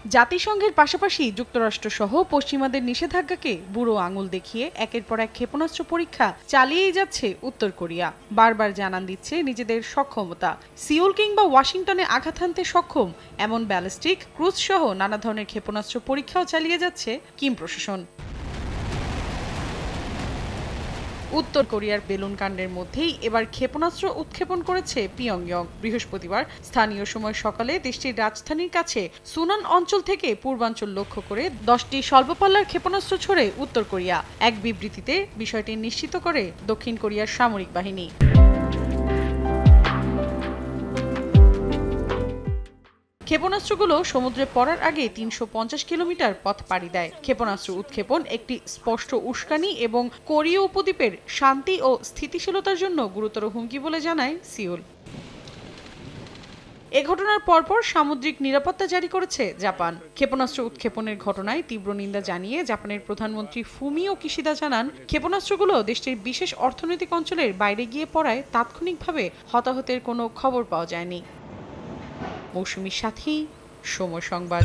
জাতিসংঘের পাশাপাশি যুক্তরাষ্ট্রসহ পশ্চিমাদের নিষেধাজ্ঞাকে বুড়ো আঙুল দেখিয়ে একের পর এক ক্ষেপণাস্ত্র পরীক্ষা চালিয়েই যাচ্ছে উত্তর কোরিয়া। বারবার জানান দিচ্ছে নিজেদের সক্ষমতা। সিউল কিংবা ওয়াশিংটনে আঘাত হানতে সক্ষম এমন ব্যালিস্টিক, ক্রুজ সহ নানা ধরনের ক্ষেপণাস্ত্র পরীক্ষাও চালিয়ে যাচ্ছে কিম প্রশাসন। উত্তর কোরিয়ার বেলুন কাণ্ডের মধ্যেই এবার ক্ষেপণাস্ত্র উৎক্ষেপণ করেছে পিয়ংইয়ং। বৃহস্পতিবার স্থানীয় সময় সকালে দেশটির রাজধানীর কাছে সুনান অঞ্চল থেকে পূর্বাঞ্চল লক্ষ্য করে 10টি স্বল্পপাল্লার ক্ষেপণাস্ত্র ছোড়ে উত্তর কোরিয়া। এক বিবৃতিতে বিষয়টি নিশ্চিত করে দক্ষিণ কোরিয়ার সামরিক বাহিনী। ক্ষেপণাস্ত্রগুলো সমুদ্রে পড়ার আগে ৩৫০ কিলোমিটার পথ পাড়ি দেয়। ক্ষেপণাস্ত্র উৎক্ষেপণ একটি স্পষ্ট উস্কানি এবং কোরীয় উপদ্বীপের শান্তি ও স্থিতিশীলতার জন্য গুরুতর হুমকি বলে জানায় সিউল। এ ঘটনার পরপর সামুদ্রিক নিরাপত্তা জারি করেছে জাপান। ক্ষেপণাস্ত্র উৎক্ষেপণের ঘটনায় তীব্র নিন্দা জানিয়ে জাপানের প্রধানমন্ত্রী ফুমিও কিশিদা জানান, ক্ষেপণাস্ত্রগুলো দেশটির বিশেষ অর্থনৈতিক অঞ্চলের বাইরে গিয়ে পড়ায় তাৎক্ষণিকভাবে হতাহতের কোনো খবর পাওয়া যায়নি। মৌসুমীর সাথী, সময় সংবাদ।